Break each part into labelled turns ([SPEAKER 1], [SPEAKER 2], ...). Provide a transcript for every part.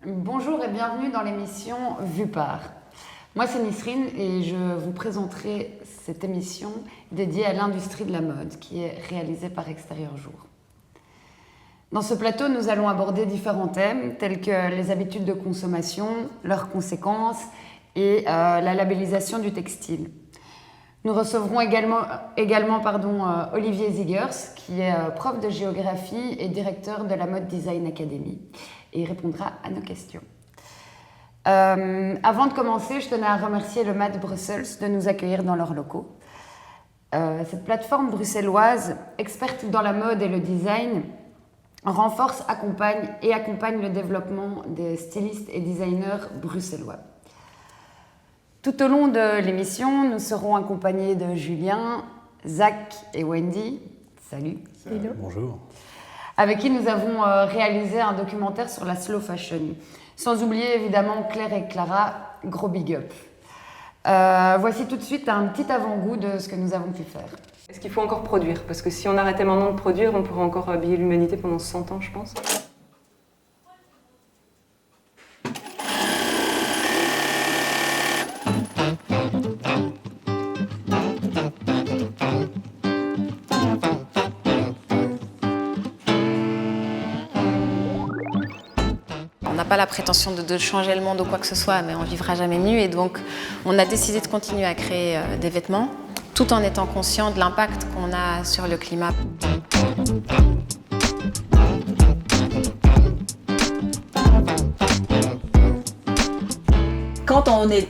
[SPEAKER 1] Bonjour et bienvenue dans l'émission Vue par. Moi c'est Nisrine et je vous présenterai cette émission dédiée à l'industrie de la mode qui est réalisée par Extérieur Jour. Dans ce plateau, nous allons aborder différents thèmes tels que les habitudes de consommation, leurs conséquences et la labellisation du textile. Nous recevrons également Olivier Ziegers, qui est prof de géographie et directeur de la Mode Design Academy, et il répondra à nos questions. Avant de commencer, je tenais à remercier le MAD Brussels de nous accueillir dans leurs locaux. Cette plateforme bruxelloise, experte dans la mode et le design, renforce, accompagne le développement des stylistes et designers bruxellois. Tout au long de l'émission, nous serons accompagnés de Julien, Zach et Wendy. Salut.
[SPEAKER 2] Hello. Bonjour.
[SPEAKER 1] Avec qui nous avons réalisé un documentaire sur la slow fashion. Sans oublier évidemment Claire et Clara, gros big up. Voici tout de suite un petit avant-goût de ce que nous avons pu faire.
[SPEAKER 3] Est-ce qu'il faut encore produire? Parce que si on arrêtait maintenant de produire, on pourrait encore habiller l'humanité pendant 100 ans, je pense.
[SPEAKER 4] On n'a pas la prétention de changer le monde ou quoi que ce soit, mais on vivra jamais mieux. Et donc, on a décidé de continuer à créer des vêtements, tout en étant conscient de l'impact qu'on a sur le climat.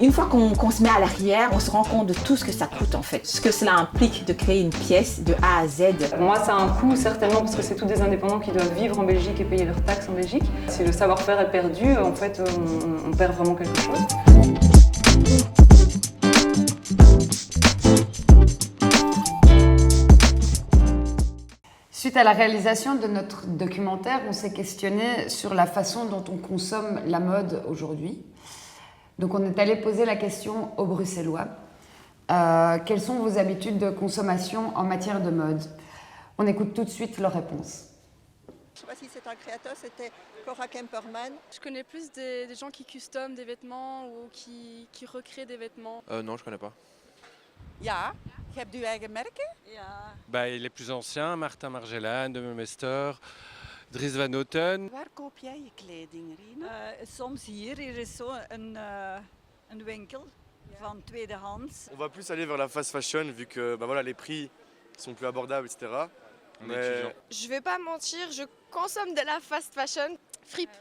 [SPEAKER 5] Une fois qu'on se met à l'arrière, on se rend compte de tout ce que ça coûte en fait. Ce que cela implique de créer une pièce de A à Z.
[SPEAKER 3] Pour moi, ça a un coût certainement parce que c'est tous des indépendants qui doivent vivre en Belgique et payer leurs taxes en Belgique. Si le savoir-faire est perdu, en fait, on perd vraiment quelque chose.
[SPEAKER 1] Suite à la réalisation de notre documentaire, on s'est questionné sur la façon dont on consomme la mode aujourd'hui. Donc on est allé poser la question aux Bruxellois. Quelles sont vos habitudes de consommation en matière de mode? On écoute tout de suite leurs réponses.
[SPEAKER 6] Je ne sais pas si c'est un créateur, c'était Cora Kemperman.
[SPEAKER 7] Je connais plus des gens qui custom des vêtements ou qui recréent des vêtements.
[SPEAKER 8] Non, je connais pas.
[SPEAKER 9] Ja, je hebt uw eigen merken?
[SPEAKER 8] Ja. Les plus anciens, Martin Marjolin, De Mester, Dries Van Noten.
[SPEAKER 9] Waar koop jij je kleding, Rine?
[SPEAKER 10] Soms hier is zo een winkel van tweedehands.
[SPEAKER 11] On va plus aller vers la fast fashion vu que les prix sont plus abordables, etc.
[SPEAKER 7] Je vais pas mentir, je consomme de la fast fashion. Fripe.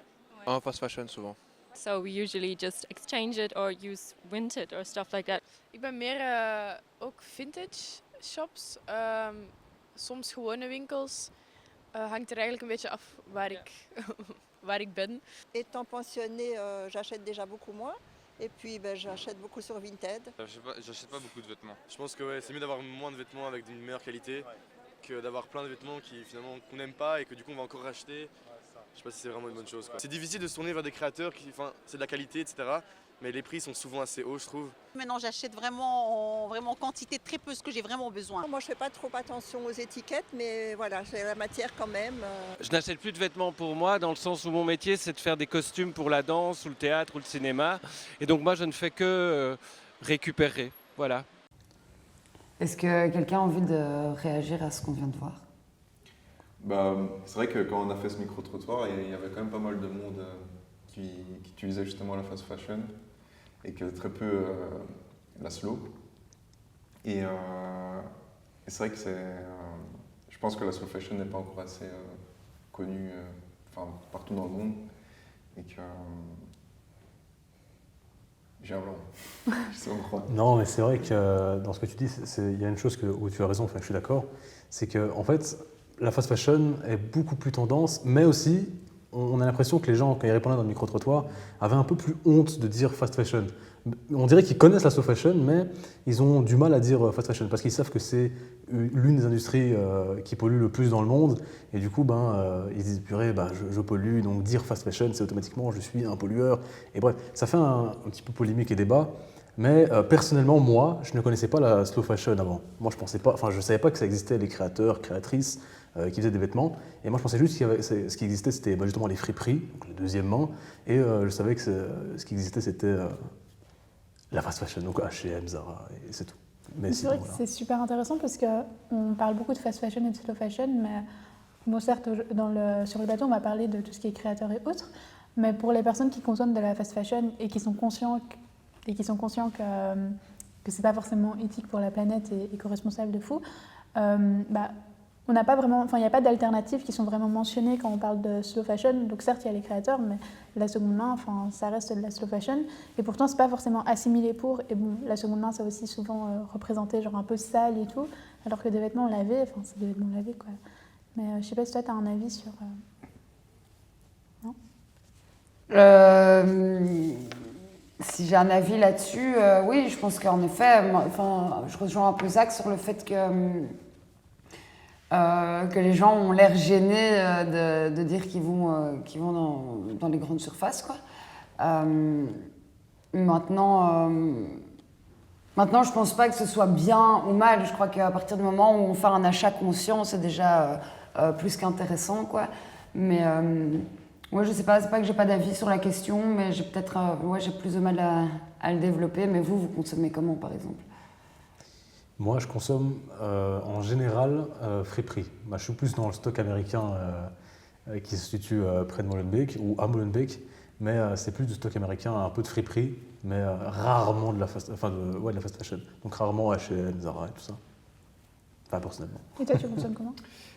[SPEAKER 8] En fast fashion souvent.
[SPEAKER 12] So we usually just exchange it or use vintage or stuff like that.
[SPEAKER 7] Ik ben meer ook vintage shops, soms gewone winkels. Hangt er eigenlijk een beetje af waar ik ben.
[SPEAKER 6] Étant pensionnée, j'achète déjà beaucoup moins. Et puis j'achète beaucoup sur Vinted.
[SPEAKER 13] J'achète pas beaucoup de vêtements.
[SPEAKER 11] Je pense que c'est mieux d'avoir moins de vêtements avec une meilleure qualité que d'avoir plein de vêtements qui finalement qu'on n'aime pas et que du coup on va encore racheter. Je sais pas si c'est vraiment une bonne chose. C'est difficile de se tourner vers des créateurs c'est de la qualité, etc. Mais les prix sont souvent assez hauts, je trouve.
[SPEAKER 9] Maintenant, j'achète vraiment en quantité très peu ce que j'ai vraiment besoin.
[SPEAKER 6] Moi, je fais pas trop attention aux étiquettes, mais voilà, c'est la matière quand même.
[SPEAKER 14] Je n'achète plus de vêtements pour moi, dans le sens où mon métier, c'est de faire des costumes pour la danse, ou le théâtre, ou le cinéma. Et donc moi, je ne fais que récupérer. Voilà.
[SPEAKER 1] Est-ce que quelqu'un a envie de réagir à ce qu'on vient de voir?
[SPEAKER 2] C'est vrai que quand on a fait ce micro-trottoir, il y avait quand même pas mal de monde qui utilisait justement la fast fashion et que très peu la slow. Et c'est vrai que je pense que la slow fashion n'est pas encore assez connue partout dans le monde et que j'ai un blanc. Je sais pas pourquoi.
[SPEAKER 15] Non, mais c'est vrai que dans ce que tu dis, il y a une chose où tu as raison, je suis d'accord, c'est que en fait, la fast fashion est beaucoup plus tendance, mais aussi, on a l'impression que les gens, quand ils répondaient dans le micro-trottoir, avaient un peu plus honte de dire fast fashion. On dirait qu'ils connaissent la slow fashion, mais ils ont du mal à dire fast fashion, parce qu'ils savent que c'est l'une des industries qui pollue le plus dans le monde, et du coup, ils disent, purée, je pollue, donc dire fast fashion, c'est automatiquement, je suis un pollueur. Et bref, ça fait un petit peu polémique et débat. Mais personnellement, moi, je ne connaissais pas la slow fashion avant. Moi, je ne savais pas que ça existait, les créateurs, créatrices. qui faisaient des vêtements. Et moi, je pensais juste ce qui existait, c'était justement les friperies, donc le deuxièmement. Et je savais que ce qui existait, c'était la fast fashion, donc H&M, Zara, et c'est tout. Mais
[SPEAKER 16] c'est vrai que c'est super intéressant parce qu'on parle beaucoup de fast fashion et de slow fashion, mais bon, certes, sur le bateau, on va parler de tout ce qui est créateur et autres, mais pour les personnes qui consomment de la fast fashion et qui sont conscients que c'est pas forcément éthique pour la planète et éco-responsable de fou, on n'a pas vraiment, il n'y a pas d'alternatives qui sont vraiment mentionnées quand on parle de slow fashion. Donc certes, il y a les créateurs, mais la seconde main, ça reste de la slow fashion. Et pourtant, c'est pas forcément assimilé pour. Et bon, la seconde main, ça aussi souvent représenté genre un peu sale et tout, alors que des vêtements lavés, c'est des vêtements lavés, quoi. Mais je sais pas si toi, tu as un avis sur... Non
[SPEAKER 1] Si j'ai un avis là-dessus, oui, je pense qu'en effet, je rejoins un peu Zach sur le fait que les gens ont l'air gênés de dire qu'ils vont dans les grandes surfaces, quoi. Maintenant, je pense pas que ce soit bien ou mal. Je crois qu'à partir du moment où on fait un achat conscient, c'est déjà plus qu'intéressant, quoi. Mais moi, je sais pas, c'est pas que j'ai pas d'avis sur la question, mais j'ai peut-être j'ai plus de mal à le développer. Mais vous consommez comment, par exemple?
[SPEAKER 15] Moi, je consomme en général friperie. Je suis plus dans le stock américain qui se situe près de Molenbeek ou à Molenbeek, mais c'est plus du stock américain, un peu de friperie, mais rarement de la fast fashion. Donc rarement H&M, Zara et tout ça. Enfin, personnellement.
[SPEAKER 16] Et toi, tu consommes comment?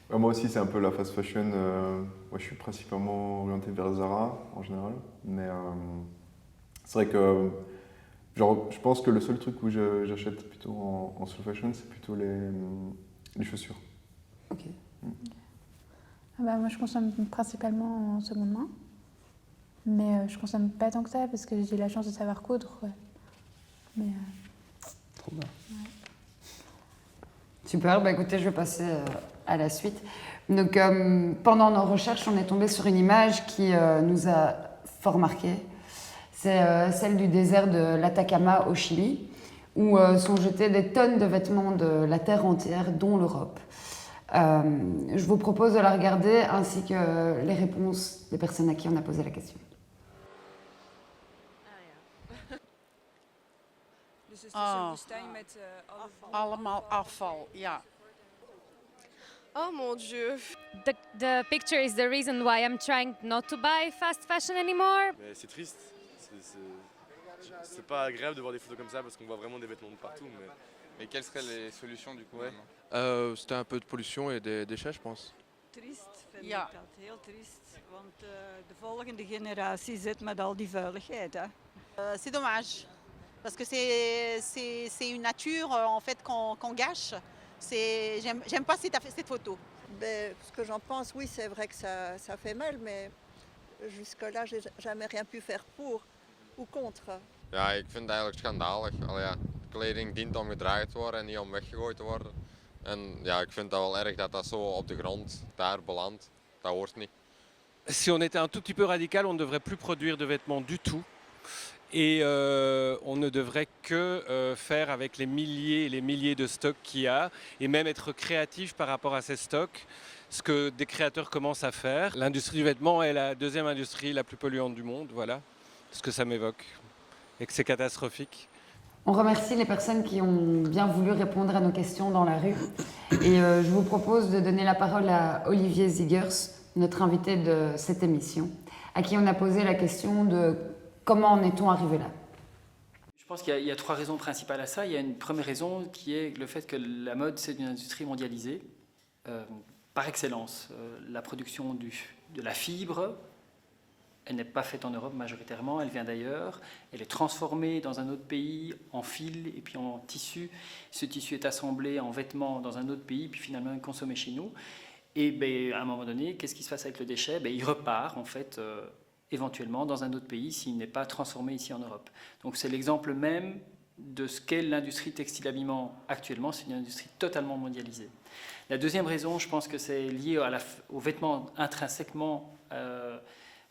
[SPEAKER 2] Moi aussi, c'est un peu la fast fashion. Moi, je suis principalement orienté vers Zara en général, mais c'est vrai que je pense que le seul truc où j'achète plutôt en slow fashion, c'est plutôt les chaussures.
[SPEAKER 1] Ok.
[SPEAKER 16] Moi, je consomme principalement en seconde main, mais je consomme pas tant que ça parce que j'ai la chance de savoir coudre. Ouais. Mais,
[SPEAKER 15] trop bien.
[SPEAKER 16] Ouais.
[SPEAKER 1] Super, écoutez, je vais passer à la suite. Donc, pendant nos recherches, on est tombé sur une image qui nous a fort marqué. C'est celle du désert de l'Atacama au Chili, où sont jetés des tonnes de vêtements de la terre entière, dont l'Europe. Je vous propose de la regarder, ainsi que les réponses des personnes à qui on a posé la question.
[SPEAKER 9] Allemaal afval, ja.
[SPEAKER 7] Oh mon Dieu.
[SPEAKER 12] The picture is the reason why I'm trying not to buy fast fashion anymore.
[SPEAKER 11] Mais c'est triste. C'est pas agréable de voir des photos comme ça parce qu'on voit vraiment des vêtements de partout.
[SPEAKER 13] Mais quelles seraient les solutions du coup?
[SPEAKER 8] C'était un peu de pollution et des déchets, je pense.
[SPEAKER 10] Triest vind ik dat, heel triest. Want de volgende generatie zit met al die vuiligheid.
[SPEAKER 9] C'est dommage. Parce que c'est une nature en fait qu'on gâche. J'aime pas cette photo.
[SPEAKER 6] Ce que j'en pense, oui, c'est vrai que ça fait mal, mais jusque-là, j'ai jamais rien pu faire pour ou contre.
[SPEAKER 13] Ja, ik vind het eigenlijk schandalig. Kleding dient om gedragen te worden en niet om weggegooid te worden. En ja, ik vind dat wel erg dat dat zo op de grond daar belandt. Dat hoort niet.
[SPEAKER 14] Si on était un tout petit peu radical, on ne devrait plus produire de vêtements du tout. Et on ne devrait que faire avec les milliers et les milliers de stocks qu'il y a, et même être créatif par rapport à ces stocks, ce que des créateurs commencent à faire. L'industrie du vêtement est la deuxième industrie la plus polluante du monde, voilà ce que ça m'évoque, et que c'est catastrophique.
[SPEAKER 1] On remercie les personnes qui ont bien voulu répondre à nos questions dans la rue. Et je vous propose de donner la parole à Olivier Ziegers, notre invité de cette émission, à qui on a posé la question de comment en est-on arrivé là.
[SPEAKER 17] Je pense qu'il y a trois raisons principales à ça. Il y a une première raison qui est le fait que la mode, c'est une industrie mondialisée, par excellence. La production de la fibre, elle n'est pas faite en Europe majoritairement, elle vient d'ailleurs. Elle est transformée dans un autre pays en fil et puis en tissu. Ce tissu est assemblé en vêtements dans un autre pays, puis finalement consommé chez nous. Et à un moment donné, qu'est-ce qui se passe avec le déchet? Il repart en fait éventuellement dans un autre pays s'il n'est pas transformé ici en Europe. Donc c'est l'exemple même de ce qu'est l'industrie textile-habillement actuellement. C'est une industrie totalement mondialisée. La deuxième raison, je pense que c'est lié aux vêtements intrinsèquement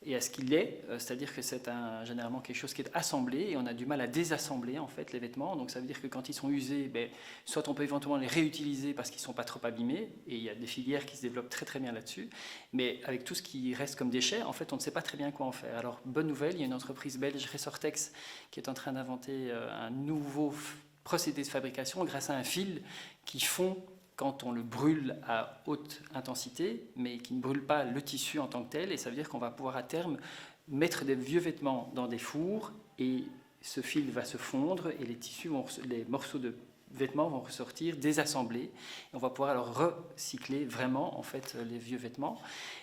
[SPEAKER 17] et à ce qu'il est, c'est-à-dire que c'est généralement quelque chose qui est assemblé et on a du mal à désassembler en fait les vêtements. Donc ça veut dire que quand ils sont usés, soit on peut éventuellement les réutiliser parce qu'ils ne sont pas trop abîmés, et il y a des filières qui se développent très très bien là-dessus, mais avec tout ce qui reste comme déchets, en fait on ne sait pas très bien quoi en faire. Alors bonne nouvelle, il y a une entreprise belge, Resortex, qui est en train d'inventer un nouveau procédé de fabrication grâce à un fil qui fond quand on le brûle à haute intensité, mais qui ne brûle pas le tissu en tant que tel. Et ça veut dire qu'on va pouvoir à terme mettre des vieux vêtements dans des fours et ce fil va se fondre et les morceaux de vêtements vont ressortir désassemblés. Et on va pouvoir alors recycler vraiment en fait les vieux vêtements.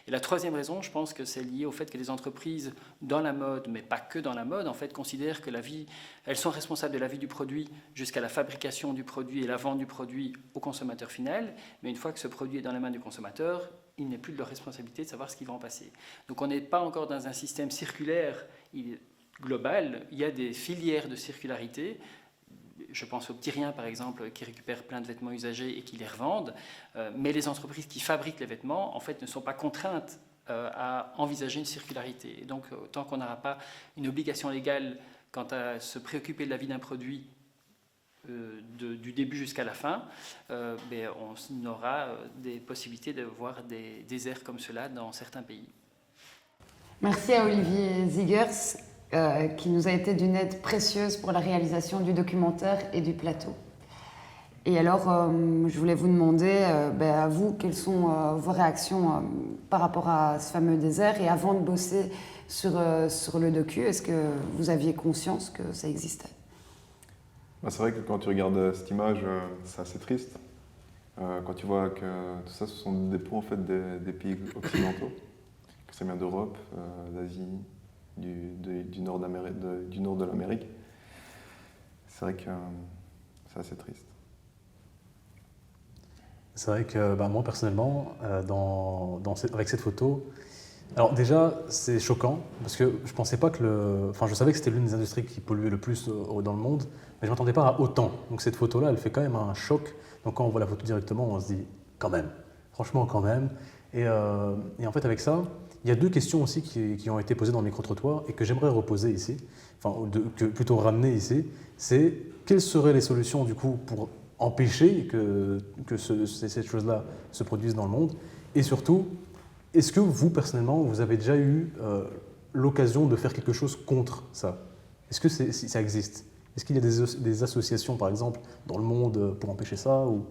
[SPEAKER 17] Et la troisième raison, je pense que c'est lié au fait que les entreprises dans la mode, mais pas que dans la mode, en fait, considèrent que elles sont responsables de la vie du produit jusqu'à la fabrication du produit et la vente du produit au consommateur final. Mais une fois que ce produit est dans les mains du consommateur, il n'est plus de leur responsabilité de savoir ce qui va en passer. Donc on n'est pas encore dans un système circulaire global. Il y a des filières de circularité. Je pense aux petits riens, par exemple, qui récupèrent plein de vêtements usagés et qui les revendent. Mais les entreprises qui fabriquent les vêtements, en fait, ne sont pas contraintes à envisager une circularité. Et donc, tant qu'on n'aura pas une obligation légale quant à se préoccuper de la vie d'un produit du début jusqu'à la fin, on aura des possibilités de voir des déserts comme cela dans certains pays.
[SPEAKER 1] Merci à Olivier Ziegers, qui nous a été d'une aide précieuse pour la réalisation du documentaire et du plateau. Et alors, je voulais vous demander, à vous, quelles sont vos réactions par rapport à ce fameux désert. Et avant de bosser sur le docu, est-ce que vous aviez conscience que ça existait ?
[SPEAKER 2] C'est vrai que quand tu regardes cette image, c'est assez triste. Quand tu vois que tout ça, ce sont des dépôts en fait, des pays occidentaux, que ça vient d'Europe, d'Asie, du nord de l'Amérique. C'est vrai que c'est assez triste.
[SPEAKER 15] C'est vrai que moi personnellement, avec cette photo, alors déjà c'est choquant parce que je pensais pas que je savais que c'était l'une des industries qui polluait le plus dans le monde, mais je m'attendais pas à autant. Donc cette photo-là, elle fait quand même un choc. Donc quand on voit la photo directement, on se dit quand même, franchement quand même. Et en fait avec ça, il y a deux questions aussi qui ont été posées dans le micro-trottoir et que j'aimerais reposer ici, plutôt ramener ici. C'est quelles seraient les solutions du coup pour empêcher que cette chose-là se produise dans le monde? Et surtout, est-ce que vous, personnellement, vous avez déjà eu l'occasion de faire quelque chose contre ça? Est-ce que ça existe? Est-ce qu'il y a des associations, par exemple, dans le monde pour empêcher ça ou...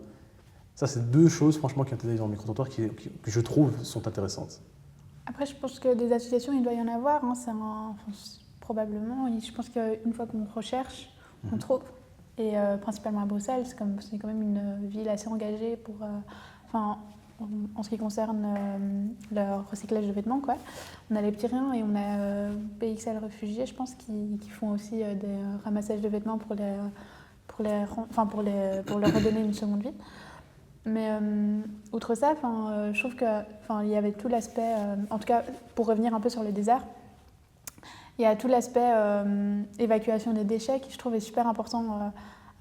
[SPEAKER 15] Ça, c'est deux choses, franchement, qui ont été dans le micro-trottoir que je trouve sont intéressantes.
[SPEAKER 16] Après, je pense que des associations, il doit y en avoir. Probablement. Je pense qu'une fois qu'on recherche, on trouve. Et principalement à Bruxelles, c'est quand même une ville assez engagée en ce qui concerne le recyclage de vêtements, quoi. On a les petits riens et on a PXL Réfugiés, je pense, qui font aussi des ramassages de vêtements pour leur redonner une seconde vie. Mais outre ça, je trouve qu'il y avait tout l'aspect, en tout cas pour revenir un peu sur le désert, il y a tout l'aspect évacuation des déchets qui je trouve est super important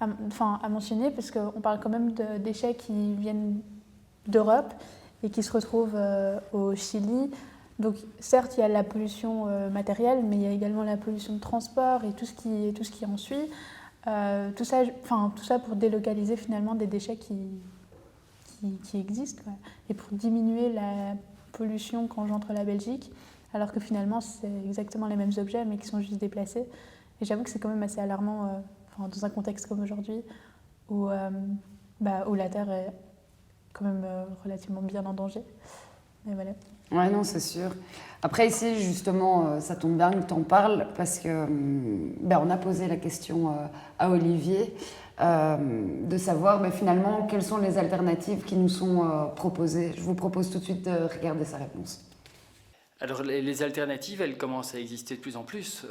[SPEAKER 16] à mentionner parce qu'on parle quand même de déchets qui viennent d'Europe et qui se retrouvent au Chili. Donc certes il y a la pollution matérielle, mais il y a également la pollution de transport et tout ce qui en suit. Tout ça pour délocaliser finalement des déchets qui existent, quoi. Et pour diminuer la pollution qu'engendre la Belgique, alors que finalement c'est exactement les mêmes objets mais qui sont juste déplacés. Et j'avoue que c'est quand même assez alarmant dans un contexte comme aujourd'hui où la Terre est quand même relativement bien en danger. Et voilà.
[SPEAKER 1] Ouais, non, c'est sûr. Après ici, justement, ça tombe bien que tu en parles parce que on a posé la question à Olivier de savoir finalement quelles sont les alternatives qui nous sont proposées. Je vous propose tout de suite de regarder sa réponse.
[SPEAKER 17] Alors les alternatives, elles commencent à exister de plus en plus.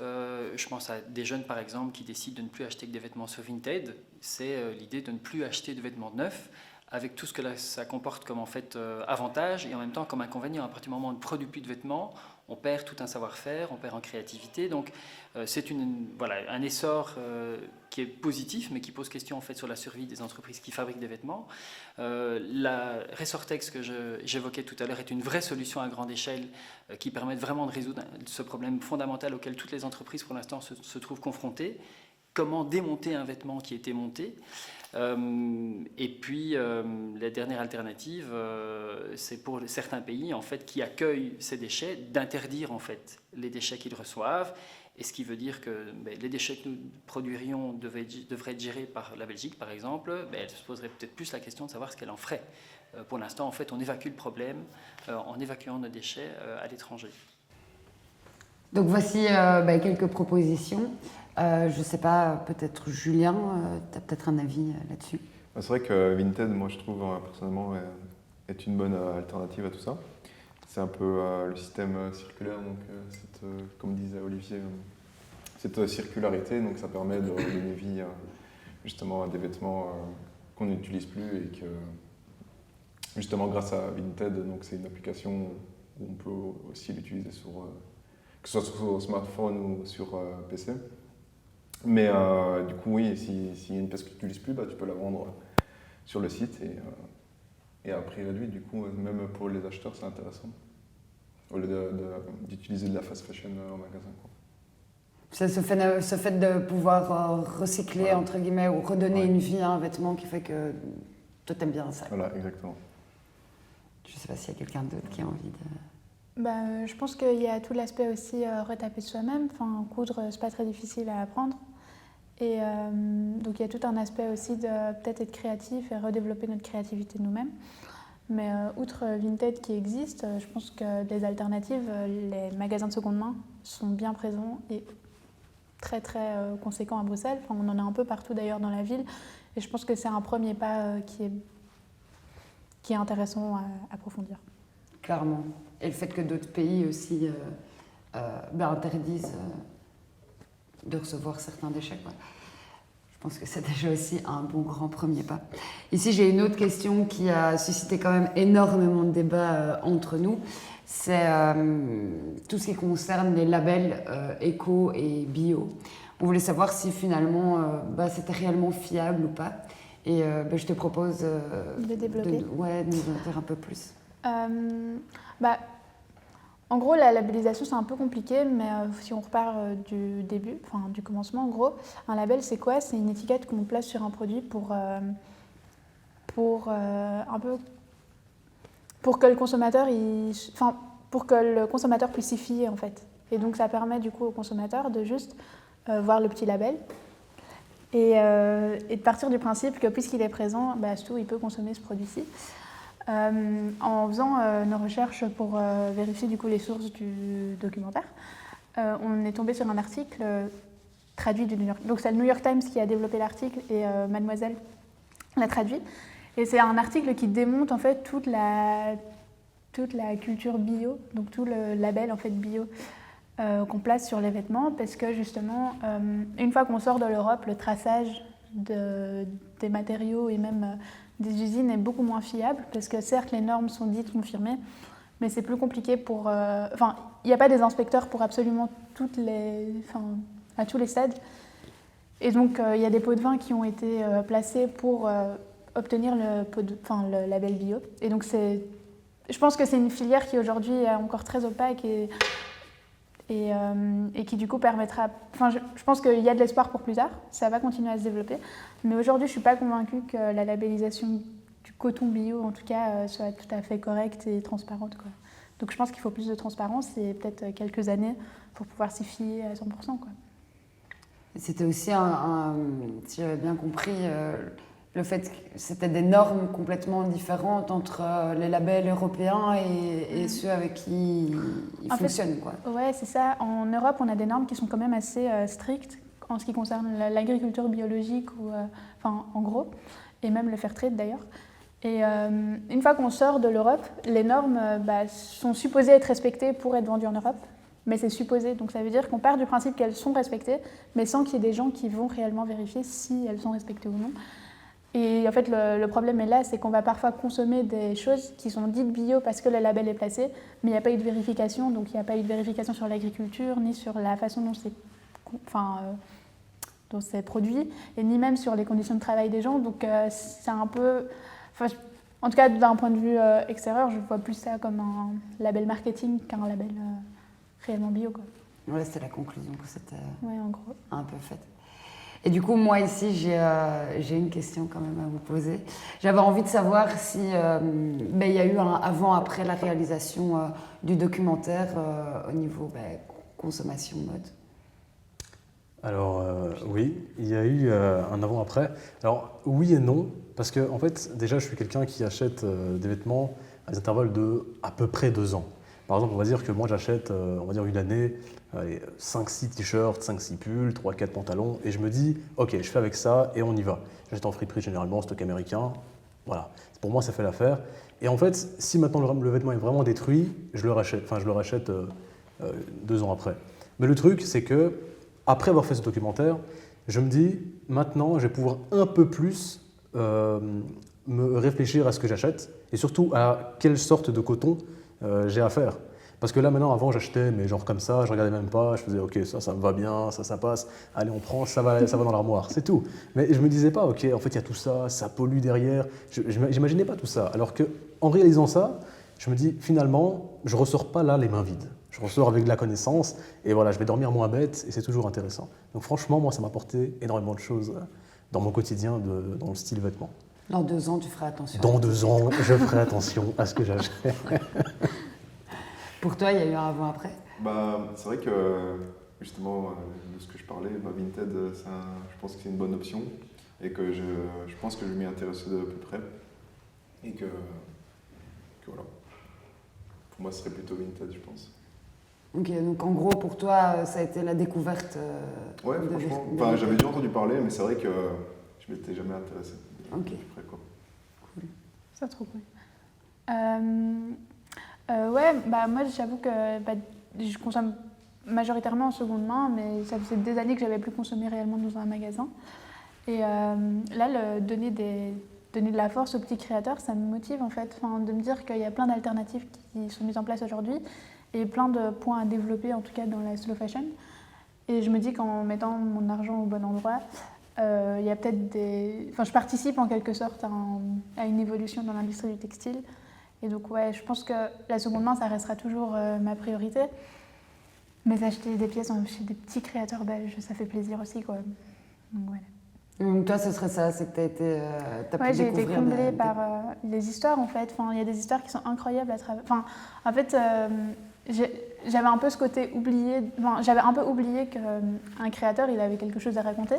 [SPEAKER 17] Je pense à des jeunes par exemple qui décident de ne plus acheter que des vêtements sur Vinted. C'est l'idée de ne plus acheter de vêtements neufs avec tout ce que ça comporte comme en fait avantage et en même temps comme inconvénient. À partir du moment où on ne produit plus de vêtements, on perd tout un savoir-faire, on perd en créativité. Donc c'est un essor qui est positif, mais qui pose question en fait sur la survie des entreprises qui fabriquent des vêtements. La Resortex que j'évoquais tout à l'heure est une vraie solution à grande échelle qui permet vraiment de résoudre ce problème fondamental auquel toutes les entreprises pour l'instant se trouvent confrontées. Comment démonter un vêtement qui a été monté. Et puis la dernière alternative, c'est pour certains pays en fait qui accueillent ces déchets d'interdire en fait les déchets qu'ils reçoivent. Et ce qui veut dire que les déchets que nous produirions devraient être gérés par la Belgique, par exemple. Elle se poserait peut-être plus la question de savoir ce qu'elle en ferait. Pour l'instant, en fait, on évacue le problème en évacuant nos déchets à l'étranger.
[SPEAKER 1] Donc voici quelques propositions. Je ne sais pas, peut-être Julien, tu as peut-être un avis là-dessus.
[SPEAKER 2] C'est vrai que Vinted, moi je trouve personnellement, est une bonne alternative à tout ça. C'est un peu le système circulaire, donc comme disait Olivier, cette circularité, donc ça permet de donner vie justement à des vêtements qu'on n'utilise plus et que justement grâce à Vinted, donc c'est une application où on peut aussi l'utiliser que ce soit sur smartphone ou sur PC. Mais du coup, oui, s'il y a une pièce que tu n'utilises plus, tu peux la vendre sur le site et à prix réduit. Du coup, même pour les acheteurs, c'est intéressant. Au lieu d'utiliser de la fast fashion en magasin.
[SPEAKER 1] C'est ce fait de pouvoir recycler, entre guillemets, ou redonner une vie à un vêtement qui fait que toi, t'aimes bien ça.
[SPEAKER 2] Voilà, exactement.
[SPEAKER 1] Je ne sais pas s'il y a quelqu'un d'autre qui a envie de...
[SPEAKER 16] Je pense qu'il y a tout l'aspect aussi retaper soi-même. Enfin, coudre, c'est pas très difficile à apprendre. Et donc il y a tout un aspect aussi de peut-être être créatif et redévelopper notre créativité nous-mêmes. Mais outre Vinted qui existe, je pense que des alternatives, les magasins de seconde main sont bien présents et très très conséquents à Bruxelles. Enfin, on en a un peu partout d'ailleurs dans la ville. Et je pense que c'est un premier pas qui est intéressant à approfondir.
[SPEAKER 1] Clairement. Et le fait que d'autres pays aussi interdisent de recevoir certains déchets, quoi. Je pense que c'est déjà aussi un bon grand premier pas. Ici, j'ai une autre question qui a suscité quand même énormément de débats entre nous. C'est tout ce qui concerne les labels éco et bio. On voulait savoir si finalement c'était réellement fiable ou pas. Et je te propose
[SPEAKER 16] de développer.
[SPEAKER 1] de nous en dire un peu plus.
[SPEAKER 16] En gros, la labellisation, c'est un peu compliqué, mais si on repart du début, enfin du commencement, en gros, un label, c'est quoi? C'est une étiquette qu'on place sur un produit pour que le consommateur, pour que le consommateur puisse s'y fier, en fait. Et donc, ça permet du coup au consommateur de juste voir le petit label et de partir du principe que puisqu'il est présent, il peut consommer ce produit-ci. En faisant nos recherches pour vérifier du coup les sources du documentaire, on est tombé sur un article traduit du New York. Donc c'est le New York Times qui a développé l'article et Mademoiselle l'a traduit. Et c'est un article qui démonte en fait toute la culture bio, donc tout le label en fait bio qu'on place sur les vêtements, parce que justement une fois qu'on sort de l'Europe, le traçage des matériaux et même des usines est beaucoup moins fiable, parce que certes les normes sont dites confirmées, mais c'est plus compliqué pour... il n'y a pas des inspecteurs pour absolument à tous les stades. Et donc il y a des pots de vin qui ont été placés pour obtenir le label bio. Et donc je pense que c'est une filière qui aujourd'hui est encore très opaque et qui du coup permettra... je pense qu'il y a de l'espoir pour plus tard, ça va continuer à se développer. Mais aujourd'hui, je ne suis pas convaincue que la labellisation du coton bio, en tout cas, soit tout à fait correcte et transparente, quoi. Donc je pense qu'il faut plus de transparence et peut-être quelques années pour pouvoir s'y fier à 100%, quoi.
[SPEAKER 1] C'était aussi, si j'avais bien compris, le fait que c'était des normes complètement différentes entre les labels européens et ceux avec qui ils fonctionnent, quoi.
[SPEAKER 16] Ouais, c'est ça. En Europe, on a des normes qui sont quand même assez strictes en ce qui concerne l'agriculture biologique, en gros, et même le fair trade d'ailleurs. Et une fois qu'on sort de l'Europe, les normes sont supposées être respectées pour être vendues en Europe, mais c'est supposé. Donc ça veut dire qu'on part du principe qu'elles sont respectées, mais sans qu'il y ait des gens qui vont réellement vérifier si elles sont respectées ou non. Et en fait, le problème est là, c'est qu'on va parfois consommer des choses qui sont dites bio parce que le label est placé, mais il n'y a pas eu de vérification, donc il n'y a pas eu de vérification sur l'agriculture, ni sur la façon dont c'est produit, et ni même sur les conditions de travail des gens. Donc c'est un peu... En tout cas, d'un point de vue extérieur, je vois plus ça comme un label marketing qu'un label réellement bio, quoi.
[SPEAKER 1] Ouais, c'était la conclusion que c'était
[SPEAKER 16] en gros.
[SPEAKER 1] Un peu faite. Et du coup, moi ici, j'ai une question quand même à vous poser. J'avais envie de savoir si il y a eu un avant-après la réalisation du documentaire au niveau consommation mode.
[SPEAKER 15] Alors oui, il y a eu un avant-après. Alors oui et non, parce que en fait, déjà, je suis quelqu'un qui achète des vêtements à des intervalles de à peu près 2 ans. Par exemple, on va dire que moi, j'achète, on va dire une année, 5-6 t-shirts, 5-6 pulls, 3-4 pantalons, et je me dis, ok, je fais avec ça et on y va. J'achète en friperie généralement, stock américain, voilà. Pour moi, ça fait l'affaire. Et en fait, si maintenant le vêtement est vraiment détruit, je le rachète 2 ans après. Mais le truc, c'est que après avoir fait ce documentaire, je me dis, maintenant, je vais pouvoir un peu plus me réfléchir à ce que j'achète et surtout à quelle sorte de coton j'ai à faire. Parce que là, maintenant, avant, j'achetais, mais genre comme ça, je regardais même pas, je faisais, ok, ça me va bien, ça passe, allez, on prend, ça va dans l'armoire, c'est tout. Mais je me disais pas, ok, en fait, il y a tout ça, ça pollue derrière. J'imaginais pas tout ça. Alors qu'en réalisant ça, je me dis, finalement, je ressors pas là les mains vides. Je ressors avec de la connaissance et voilà, je vais dormir moins bête et c'est toujours intéressant. Donc franchement, moi, ça m'a apporté énormément de choses dans mon quotidien, dans le style vêtements.
[SPEAKER 1] Dans 2 ans, tu feras attention.
[SPEAKER 15] Dans 2 ans, je ferai attention à ce que j'achète.
[SPEAKER 1] Pour toi, il y a eu un avant-après ?
[SPEAKER 2] C'est vrai que, justement, de ce que je parlais, Vinted, je pense que c'est une bonne option et que je pense que je m'y intéresse de peu près et que voilà. Pour moi, ce serait plutôt Vinted, je pense.
[SPEAKER 1] Ok, donc en gros, pour toi, ça a été la découverte
[SPEAKER 2] ouais, franchement. J'avais déjà entendu parler, mais c'est vrai que je m'étais jamais intéressé.
[SPEAKER 1] Ok.
[SPEAKER 2] Après, quoi.
[SPEAKER 16] Cool. C'est trop cool. Moi, j'avoue que je consomme majoritairement en seconde main, mais ça faisait des années que j'avais plus consommé réellement dans un magasin. Et là, donner de la force aux petits créateurs, ça me motive en fait, de me dire qu'il y a plein d'alternatives qui sont mises en place aujourd'hui et plein de points à développer, en tout cas dans la slow fashion. Et je me dis qu'en mettant mon argent au bon endroit, il y a peut-être je participe en quelque sorte à une évolution dans l'industrie du textile. Et donc ouais, je pense que la seconde main, ça restera toujours ma priorité. Mais acheter des pièces chez des petits créateurs belges, ça fait plaisir aussi, quoi. Donc voilà.
[SPEAKER 1] Donc toi, ce serait ça, c'est que t'as pu
[SPEAKER 16] j'ai
[SPEAKER 1] découvrir...
[SPEAKER 16] été comblée par les histoires, en fait. Il y a des histoires qui sont incroyables à travers... En fait, j'avais un peu ce côté oublié... j'avais un peu oublié qu'un créateur, il avait quelque chose à raconter.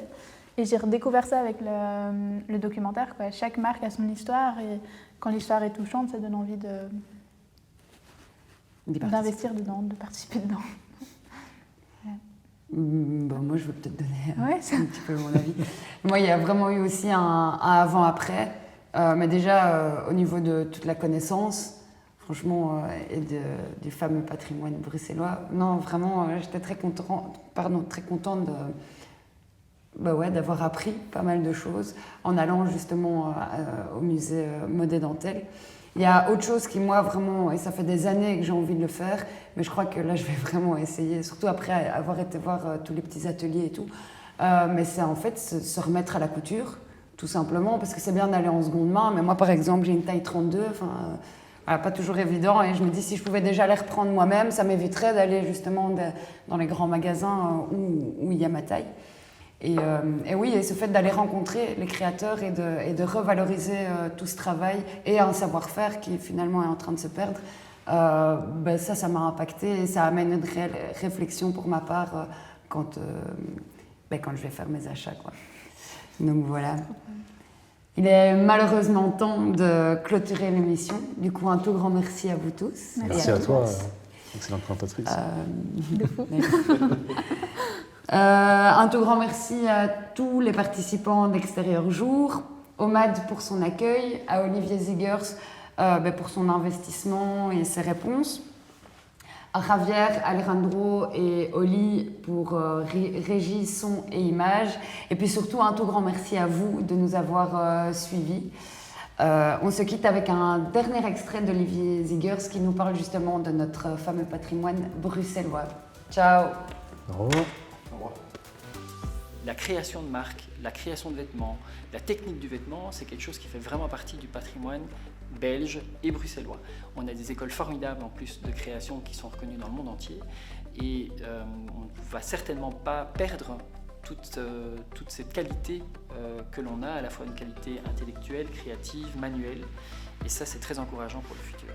[SPEAKER 16] Et j'ai redécouvert ça avec le documentaire, quoi. Chaque marque a son histoire, et quand l'histoire est touchante, ça donne envie d'investir dedans, de participer dedans.
[SPEAKER 1] Moi, je vais peut-être donner un petit peu mon avis. Moi, il y a vraiment eu aussi un avant-après. Mais déjà, au niveau de toute la connaissance, franchement, et du fameux patrimoine bruxellois, non, vraiment, j'étais très contente d'avoir appris pas mal de choses en allant justement au musée Mode et Dentelle. Il y a autre chose qui, moi, vraiment, et ça fait des années que j'ai envie de le faire, mais je crois que là, je vais vraiment essayer, surtout après avoir été voir tous les petits ateliers et tout. Mais c'est en fait se remettre à la couture, tout simplement, parce que c'est bien d'aller en seconde main. Mais moi, par exemple, j'ai une taille 32, pas toujours évident. Et je me dis, si je pouvais déjà les reprendre moi-même, ça m'éviterait d'aller justement dans les grands magasins où il y a ma taille. Et oui, et ce fait d'aller rencontrer les créateurs et de revaloriser tout ce travail et un savoir-faire qui finalement est en train de se perdre, ça m'a impacté et ça amène une réelle réflexion pour ma part quand je vais faire mes achats, quoi. Donc voilà. Il est malheureusement temps de clôturer l'émission. Du coup, un tout grand merci à vous tous.
[SPEAKER 15] Merci à toi, excellente présentatrice.
[SPEAKER 1] Un tout grand merci à tous les participants d'Extérieur Jour, au MAD pour son accueil, à Olivier Ziegers pour son investissement et ses réponses, Javier, Alejandro et Oli pour régie, son et image. Et puis surtout, un tout grand merci à vous de nous avoir suivis. On se quitte avec un dernier extrait d'Olivier Ziegers qui nous parle justement de notre fameux patrimoine bruxellois. Ciao.
[SPEAKER 15] Au revoir.
[SPEAKER 17] La création de marques, la création de vêtements, la technique du vêtement, c'est quelque chose qui fait vraiment partie du patrimoine belge et bruxellois. On a des écoles formidables en plus de création qui sont reconnues dans le monde entier et on ne va certainement pas perdre toute cette qualité que l'on a, à la fois une qualité intellectuelle, créative, manuelle, et ça c'est très encourageant pour le futur.